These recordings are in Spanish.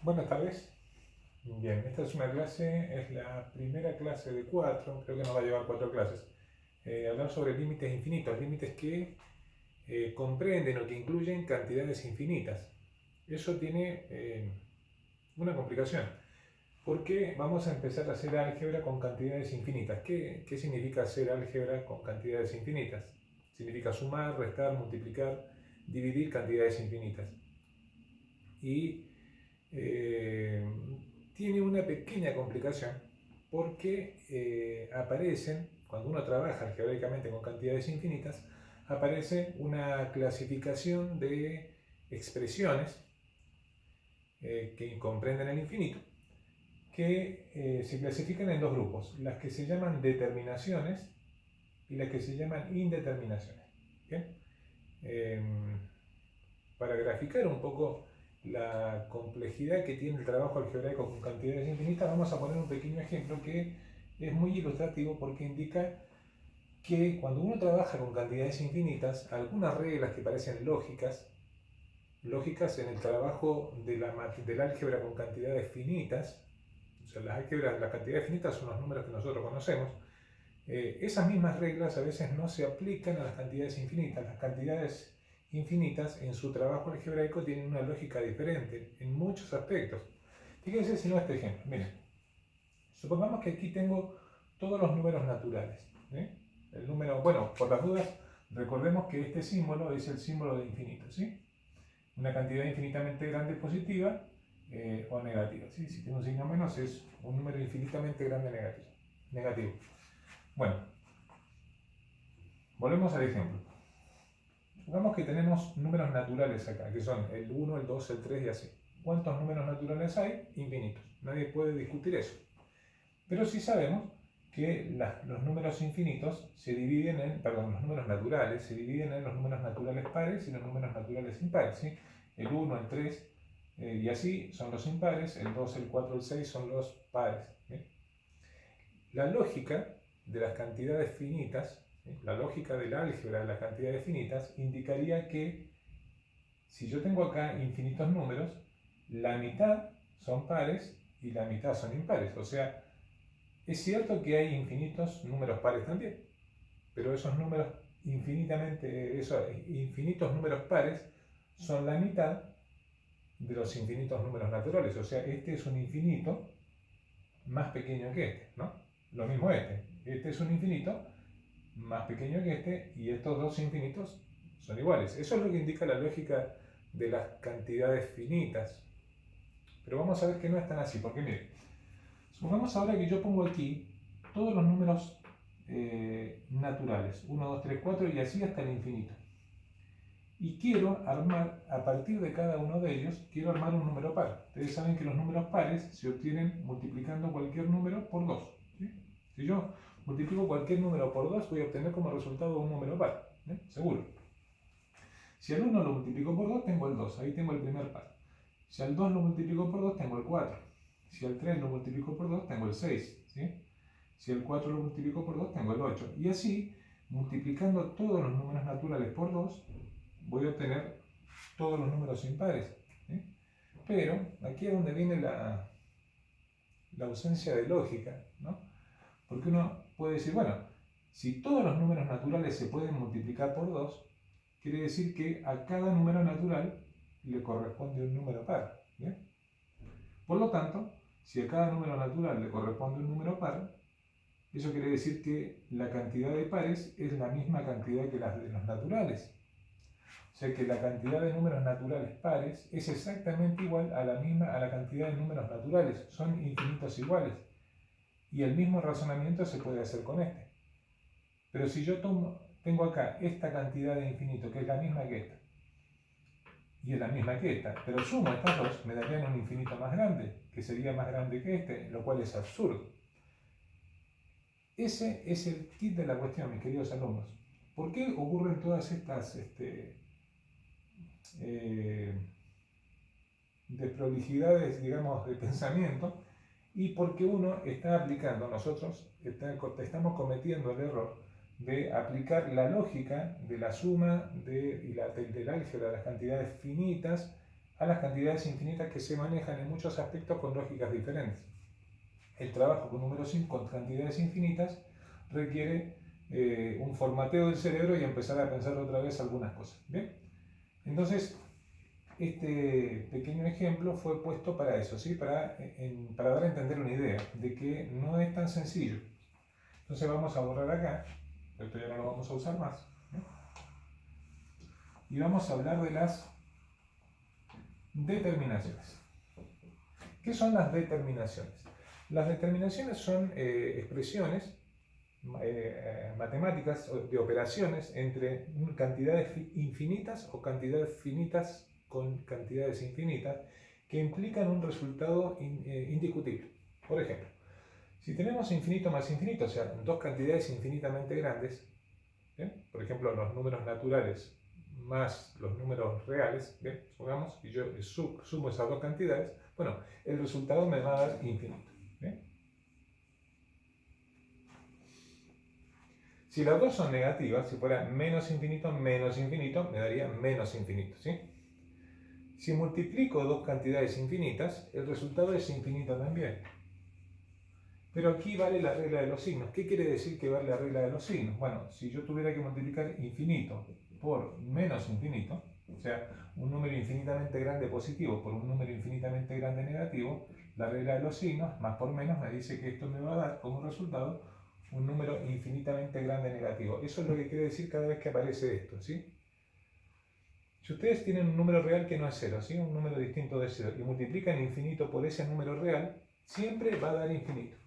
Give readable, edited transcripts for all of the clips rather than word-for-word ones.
Buenas tardes. Bien, esta es una clase, es la primera clase de 4, creo que nos va a llevar 4 clases. Hablar sobre límites infinitos, límites que comprenden o que incluyen cantidades infinitas. Eso tiene una complicación, porque vamos a empezar a hacer álgebra con cantidades infinitas. ¿Qué significa hacer álgebra con cantidades infinitas? Significa sumar, restar, multiplicar, dividir cantidades infinitas. Y tiene una pequeña complicación porque aparecen, cuando uno trabaja algebraicamente con cantidades infinitas, aparece una clasificación de expresiones que comprenden el infinito, que se clasifican en dos grupos, las que se llaman determinaciones y las que se llaman indeterminaciones. ¿Bien? Para graficar un poco la complejidad que tiene el trabajo algebraico con cantidades infinitas, vamos a poner un pequeño ejemplo que es muy ilustrativo porque indica que cuando uno trabaja con cantidades infinitas, algunas reglas que parecen lógicas en el trabajo del álgebra con cantidades finitas, o sea, las cantidades finitas son los números que nosotros conocemos, esas mismas reglas a veces no se aplican a las cantidades infinitas. Las cantidades infinitas en su trabajo algebraico tienen una lógica diferente en muchos aspectos. Fíjense si no este ejemplo. Miren, supongamos que aquí tengo todos los números naturales. El número, bueno, por las dudas, recordemos que este símbolo es el símbolo de infinito. ¿Sí? Una cantidad infinitamente grande positiva o negativa. ¿Sí? Si tiene un signo menos es un número infinitamente grande negativo. Bueno, volvemos al ejemplo. Supongamos que tenemos números naturales acá, que son el 1, el 2, el 3 y así. ¿Cuántos números naturales hay? Infinitos. Nadie puede discutir eso. Pero sí sabemos que los números infinitos se dividen en, perdón, los números naturales se dividen en los números naturales pares y los números naturales impares. ¿Sí? El 1, el 3 y así son los impares, el 2, el 4, el 6 son los pares. ¿Sí? La lógica de las cantidades finitas, la lógica del álgebra de las cantidades finitas, indicaría que si yo tengo acá infinitos números, la mitad son pares y la mitad son impares. O sea, es cierto que hay infinitos números pares también, pero esos infinitos números pares son la mitad de los infinitos números naturales. O sea, este es un infinito más pequeño que este, ¿no? Lo mismo este. Este es un infinito más pequeño que este y estos dos infinitos son iguales. Eso es lo que indica la lógica de las cantidades finitas. Pero vamos a ver que no es tan así, porque mire, supongamos ahora que yo pongo aquí todos los números naturales, 1, 2, 3, 4 y así hasta el infinito. Y quiero armar, a partir de cada uno de ellos, quiero armar un número par. Ustedes saben que los números pares se obtienen multiplicando cualquier número por 2. ¿Sí? Si yo multiplico cualquier número por 2, voy a obtener como resultado un número par. Seguro. Si al 1 lo multiplico por 2, tengo el 2. Ahí tengo el primer par. Si al 2 lo multiplico por 2, tengo el 4. Si al 3 lo multiplico por 2, tengo el 6. ¿Sí? Si el 4 lo multiplico por 2, tengo el 8. Y así, multiplicando todos los números naturales por 2, voy a obtener todos los números impares. ¿Sí? Pero aquí es donde viene la ausencia de lógica, ¿no? Porque uno puede decir, bueno, si todos los números naturales se pueden multiplicar por 2, quiere decir que a cada número natural le corresponde un número par. ¿Bien? Por lo tanto, si a cada número natural le corresponde un número par, eso quiere decir que la cantidad de pares es la misma cantidad que las de los naturales. O sea que la cantidad de números naturales pares es exactamente igual a la cantidad de números naturales. Son infinitos iguales. Y el mismo razonamiento se puede hacer con este. Pero si yo tengo acá esta cantidad de infinito, que es la misma que esta, y es la misma que esta, pero sumo estas dos, me darían un infinito más grande, que sería más grande que este, lo cual es absurdo. Ese es el kit de la cuestión, mis queridos alumnos. ¿Por qué ocurren todas estas desprolijidades, digamos, de pensamiento? Y porque uno está aplicando, nosotros estamos cometiendo el error de aplicar la lógica de la suma del álgebra de las cantidades finitas a las cantidades infinitas que se manejan en muchos aspectos con lógicas diferentes. El trabajo con números con cantidades infinitas requiere un formateo del cerebro y empezar a pensar otra vez algunas cosas. ¿Bien? Entonces, este pequeño ejemplo fue puesto para eso, ¿sí? Para dar a entender una idea de que no es tan sencillo. Entonces vamos a borrar acá, esto ya no lo vamos a usar más, ¿no? Y vamos a hablar de las determinaciones. ¿Qué son las determinaciones? Las determinaciones son expresiones matemáticas de operaciones entre cantidades infinitas o cantidades finitas con cantidades infinitas que implican un resultado indiscutible. Por ejemplo, si tenemos infinito más infinito, o sea, dos cantidades infinitamente grandes, ¿bien? Por ejemplo, los números naturales más los números reales, ¿bien? Supongamos, y yo sumo esas dos cantidades, bueno, el resultado me va a dar infinito. ¿Bien? Si las dos son negativas, si fuera menos infinito, me daría menos infinito, ¿sí? Si multiplico dos cantidades infinitas, el resultado es infinito también. Pero aquí vale la regla de los signos. ¿Qué quiere decir que vale la regla de los signos? Bueno, si yo tuviera que multiplicar infinito por menos infinito, o sea, un número infinitamente grande positivo por un número infinitamente grande negativo, la regla de los signos, más por menos, me dice que esto me va a dar como resultado un número infinitamente grande negativo. Eso es lo que quiere decir cada vez que aparece esto, ¿sí? Si ustedes tienen un número real que no es cero, ¿sí? Un número distinto de cero, y multiplican infinito por ese número real, siempre va a dar infinito.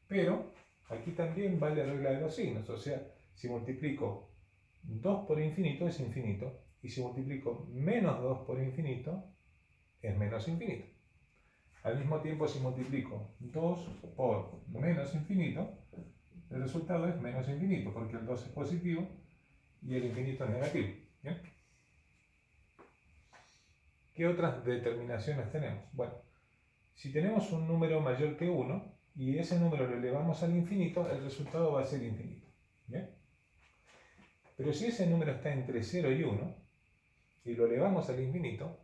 Pero aquí también vale la regla de los signos, o sea, si multiplico 2 por infinito es infinito, y si multiplico menos 2 por infinito es menos infinito. Al mismo tiempo, si multiplico 2 por menos infinito, el resultado es menos infinito, porque el 2 es positivo y el infinito es negativo. ¿Bien? ¿Qué otras determinaciones tenemos? Bueno, si tenemos un número mayor que 1 y ese número lo elevamos al infinito, el resultado va a ser infinito. ¿Bien? Pero si ese número está entre 0 y 1 y lo elevamos al infinito,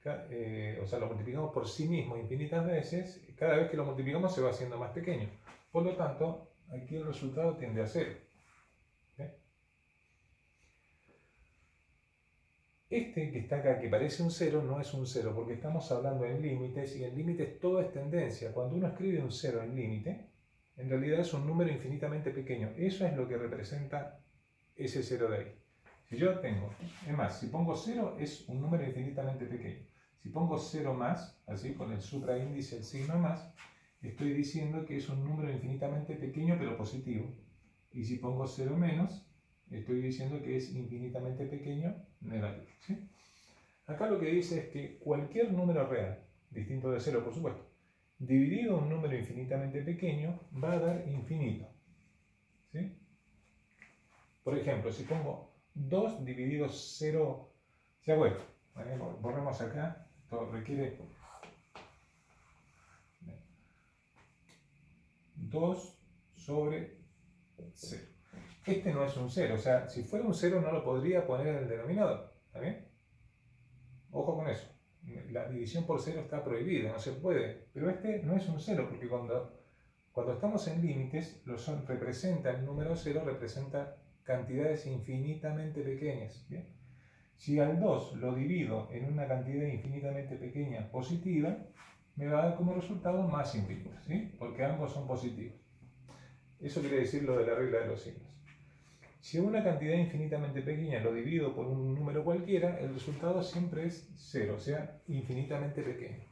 o sea, lo multiplicamos por sí mismo infinitas veces, cada vez que lo multiplicamos se va haciendo más pequeño. Por lo tanto, aquí el resultado tiende a 0. Este que está acá, que parece un 0, no es un 0, porque estamos hablando en límites, y en límites todo es tendencia. Cuando uno escribe un 0 en límite, en realidad es un número infinitamente pequeño. Eso es lo que representa ese 0 de ahí. Si yo tengo, es más, si pongo 0 es un número infinitamente pequeño. Si pongo 0 más, así con el supraíndice, el signo más, estoy diciendo que es un número infinitamente pequeño pero positivo. Y si pongo 0 menos, estoy diciendo que es infinitamente pequeño, negativo. ¿Sí? Acá lo que dice es que cualquier número real, distinto de 0 por supuesto, dividido un número infinitamente pequeño, va a dar infinito. ¿Sí? Por ejemplo, si pongo 2 dividido 0, se hago esto. ¿Vale? Borremos acá, esto requiere 2 sobre 0. Este no es un 0, o sea, si fuera un 0 no lo podría poner en el denominador. ¿Está bien? Ojo con eso. La división por 0 está prohibida, no se puede. Pero este no es un 0, porque cuando estamos en límites, representa el número 0, representa cantidades infinitamente pequeñas. ¿Bien? Si al 2 lo divido en una cantidad infinitamente pequeña positiva, me va a dar como resultado más infinito, ¿sí? Porque ambos son positivos. Eso quiere decir lo de la regla de los signos. Si una cantidad infinitamente pequeña lo divido por un número cualquiera, el resultado siempre es 0, o sea, infinitamente pequeño.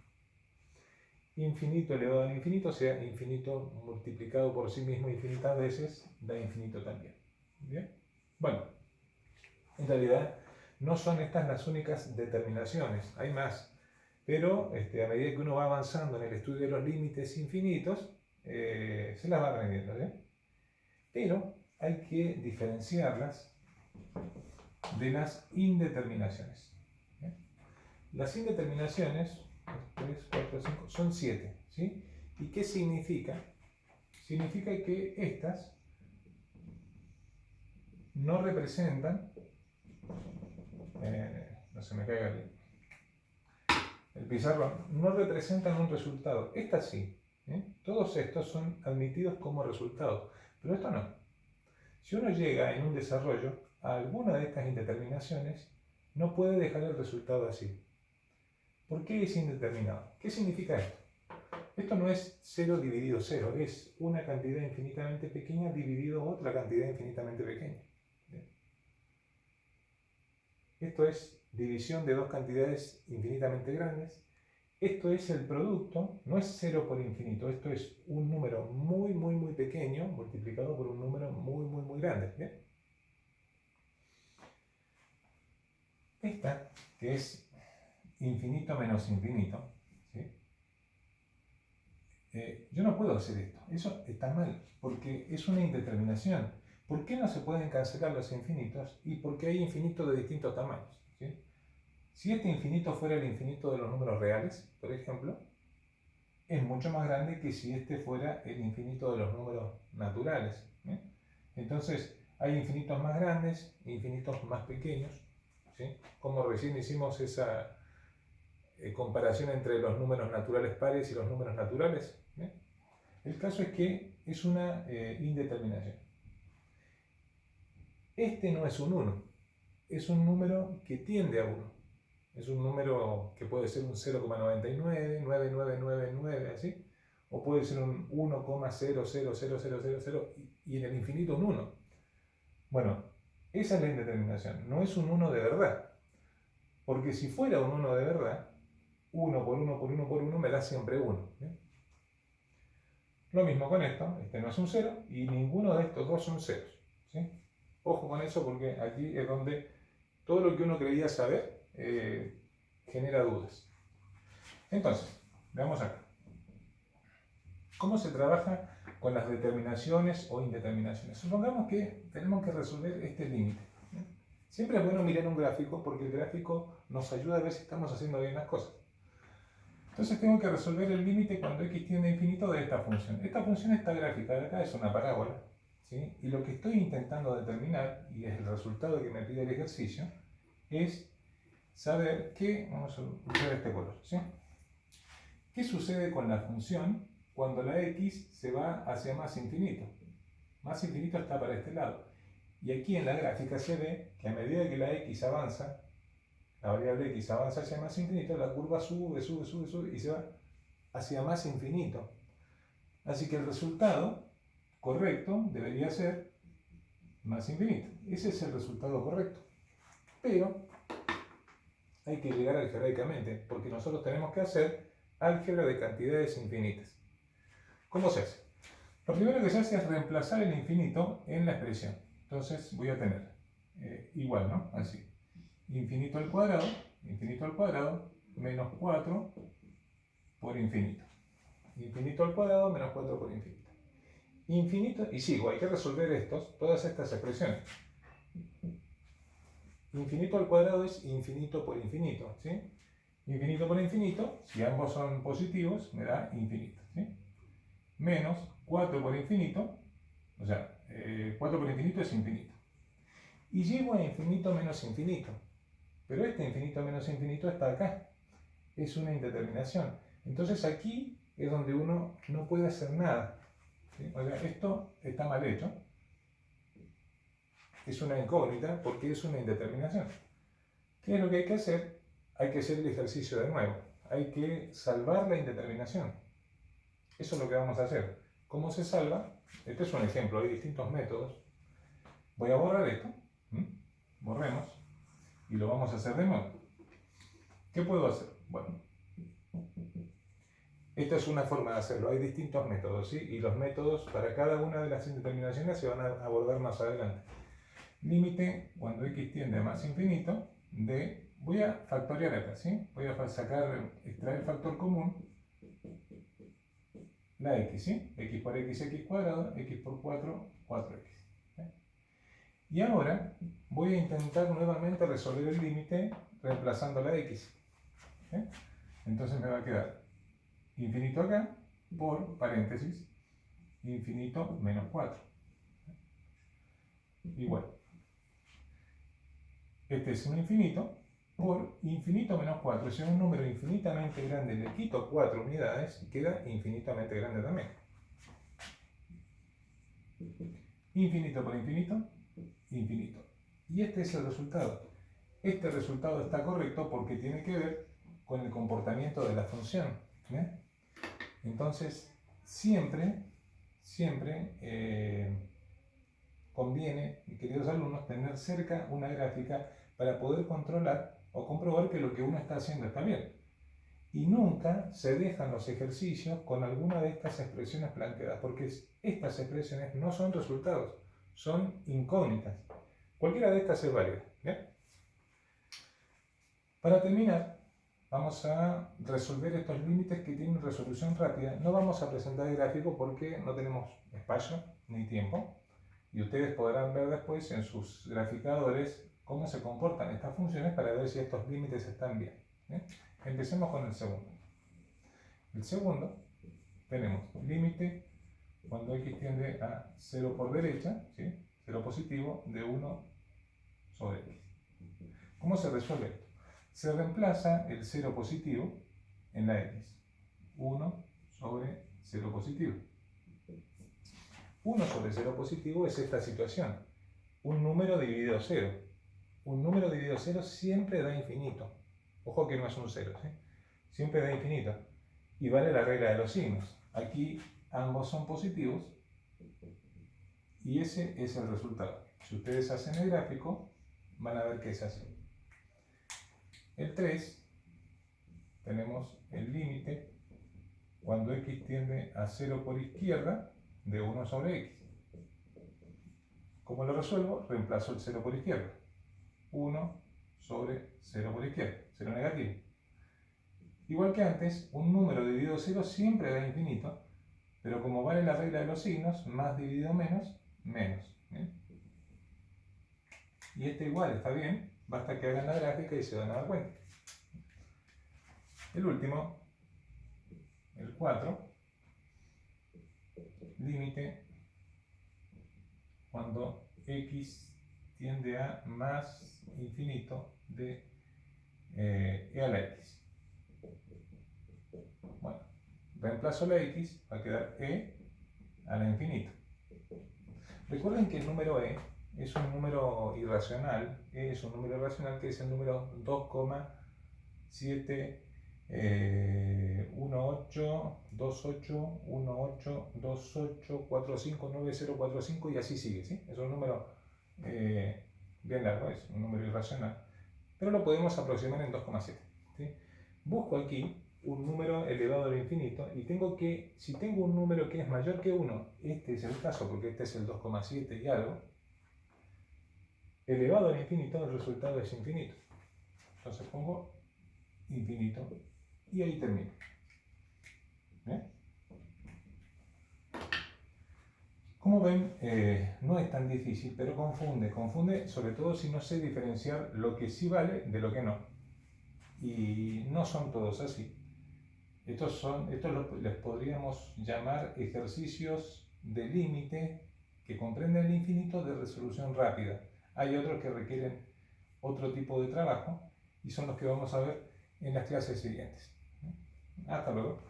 Infinito elevado al infinito, o sea, infinito multiplicado por sí mismo infinitas veces, da infinito también. ¿Bien? Bueno, en realidad no son estas las únicas determinaciones, hay más. Pero a medida que uno va avanzando en el estudio de los límites infinitos, se las va aprendiendo. ¿Bien? Pero hay que diferenciarlas de las indeterminaciones. ¿Bien? Las indeterminaciones, 3, 4, 5, son 7. ¿Sí? ¿Y qué significa? Significa que estas no representan, no se me caiga pizarrón, no representan un resultado. Estas sí. Todos estos son admitidos como resultados, pero esto no. Si uno llega en un desarrollo a alguna de estas indeterminaciones, no puede dejar el resultado así. ¿Por qué es indeterminado? ¿Qué significa esto? Esto no es 0 dividido 0, es una cantidad infinitamente pequeña dividido otra cantidad infinitamente pequeña. ¿Bien? Esto es división de dos cantidades infinitamente grandes. Esto es el producto, no es 0 por infinito, esto es un número muy, muy, muy pequeño multiplicado por un número muy, muy, muy grande. ¿Bien? Esta, que es infinito menos infinito, ¿sí? Yo no puedo hacer esto, eso está mal, porque es una indeterminación. ¿Por qué no se pueden cancelar los infinitos? Y porque hay infinitos de distintos tamaños. ¿Sí? Si este infinito fuera el infinito de los números reales, por ejemplo, es mucho más grande que si este fuera el infinito de los números naturales. ¿Sí? Entonces, hay infinitos más grandes, infinitos más pequeños, ¿sí? Como recién hicimos esa comparación entre los números naturales pares y los números naturales. ¿Sí? El caso es que es una indeterminación. Este no es un 1, es un número que tiende a 1. Es un número que puede ser un 0,99, 99999, así, o puede ser un 1,000000 y en el infinito un 1. Bueno, esa es la indeterminación, no es un 1 de verdad. Porque si fuera un 1 de verdad, 1 por 1 por 1 por 1 me da siempre 1. ¿Bien? Lo mismo con esto, este no es un 0 y ninguno de estos dos son ceros. ¿Sí? Ojo con eso porque aquí es donde todo lo que uno creía saber genera dudas. Entonces, veamos acá. ¿Cómo se trabaja con las determinaciones o indeterminaciones? Supongamos que tenemos que resolver este límite. Siempre es bueno mirar un gráfico porque el gráfico nos ayuda a ver si estamos haciendo bien las cosas. Entonces tengo que resolver el límite cuando x tiende a infinito de esta función. Esta función está gráfica, acá es una parábola, ¿sí? Y lo que estoy intentando determinar, y es el resultado que me pide el ejercicio, es saber qué, vamos a usar este color, ¿sí? ¿Qué sucede con la función cuando la x se va hacia más infinito? Más infinito está para este lado. Y aquí en la gráfica se ve que a medida que la x avanza, la variable x avanza hacia más infinito, la curva sube, sube, sube, sube y se va hacia más infinito. Así que el resultado correcto debería ser más infinito. Ese es el resultado correcto. Pero hay que llegar algebraicamente, porque nosotros tenemos que hacer álgebra de cantidades infinitas. ¿Cómo se hace? Lo primero que se hace es reemplazar el infinito en la expresión. Entonces voy a tener igual, ¿no? Así. Infinito al cuadrado, menos 4 por infinito. Infinito al cuadrado, menos 4 por infinito. Infinito, y sigo, hay que resolver todas estas expresiones. Infinito al cuadrado es infinito por infinito, ¿sí? Infinito por infinito, si ambos son positivos, me da infinito, ¿sí? Menos 4 por infinito, o sea, 4 por infinito es infinito. Y llego a infinito menos infinito. Pero este infinito menos infinito está acá. Es una indeterminación. Entonces aquí es donde uno no puede hacer nada. ¿Sí? O sea, esto está mal hecho. Es una incógnita porque es una indeterminación. ¿Qué es lo que hay que hacer? Hay que hacer el ejercicio de nuevo. Hay que salvar la indeterminación. Eso es lo que vamos a hacer. ¿Cómo se salva? Este es un ejemplo, hay distintos métodos. Voy a borrar esto. Borremos. Y lo vamos a hacer de nuevo. ¿Qué puedo hacer? Bueno, esta es una forma de hacerlo. Hay distintos métodos, ¿sí? Y los métodos para cada una de las indeterminaciones se van a abordar más adelante. Límite cuando x tiende a más infinito de... Voy a factoriar acá, ¿sí? Voy a extraer el factor común, la x, ¿sí? X por x, x cuadrado, x por 4, 4x. ¿Sí? Y ahora voy a intentar nuevamente resolver el límite reemplazando la x. ¿Sí? Entonces me va a quedar infinito acá por paréntesis infinito menos 4. Igual. Este es un infinito por infinito menos 4. Si a un número infinitamente grande le quito 4 unidades, queda infinitamente grande también. Infinito por infinito, infinito. Y este es el resultado. Este resultado está correcto porque tiene que ver con el comportamiento de la función. Entonces, siempre conviene, queridos alumnos, tener cerca una gráfica para poder controlar o comprobar que lo que uno está haciendo está bien. Y nunca se dejan los ejercicios con alguna de estas expresiones planteadas, porque estas expresiones no son resultados, son incógnitas. Cualquiera de estas es válida. ¿Bien? Para terminar, vamos a resolver estos límites que tienen resolución rápida. No vamos a presentar el gráfico porque no tenemos espacio ni tiempo. Y ustedes podrán ver después en sus graficadores cómo se comportan estas funciones para ver si estos límites están bien. Empecemos con el segundo. El segundo, tenemos límite cuando x tiende a 0 por derecha, ¿sí? 0 positivo, de 1 sobre x. ¿Cómo se resuelve esto? Se reemplaza el 0 positivo en la x. 1 sobre 0 positivo. 1 sobre 0 positivo es esta situación. Un número dividido 0. Un número dividido 0 siempre da infinito. Ojo que no es un 0, ¿sí? Siempre da infinito. Y vale la regla de los signos. Aquí ambos son positivos y ese es el resultado. Si ustedes hacen el gráfico, van a ver que es así. El 3, tenemos el límite cuando x tiende a 0 por izquierda de 1 sobre x. ¿Cómo lo resuelvo? Reemplazo el 0 por izquierda. 1 sobre 0 por izquierda, 0 negativo. Igual que antes, un número dividido 0 siempre da infinito, pero como vale la regla de los signos, más dividido menos, menos. ¿Bien? Y este igual está bien, basta que hagan la gráfica y se van a dar cuenta. El último, el 4, límite cuando x tiende a más infinito de e a la x. Bueno, reemplazo la x, va a quedar e a la infinito. Recuerden que el número e es un número irracional, es un número irracional que es el número 2,718281828459045 y así sigue, ¿sí? Es un número bien largo, es un número irracional, pero lo podemos aproximar en 2,7, ¿sí? Busco aquí un número elevado al infinito y si tengo un número que es mayor que 1, este es el caso porque este es el 2,7 y algo, elevado al infinito, el resultado es infinito. Entonces pongo infinito y ahí termino. ¿Bien? Como ven, no es tan difícil, pero confunde sobre todo si no sé diferenciar lo que sí vale de lo que no. Y no son todos así. Estos les podríamos llamar ejercicios de límite que comprenden el infinito de resolución rápida. Hay otros que requieren otro tipo de trabajo y son los que vamos a ver en las clases siguientes. Hasta luego.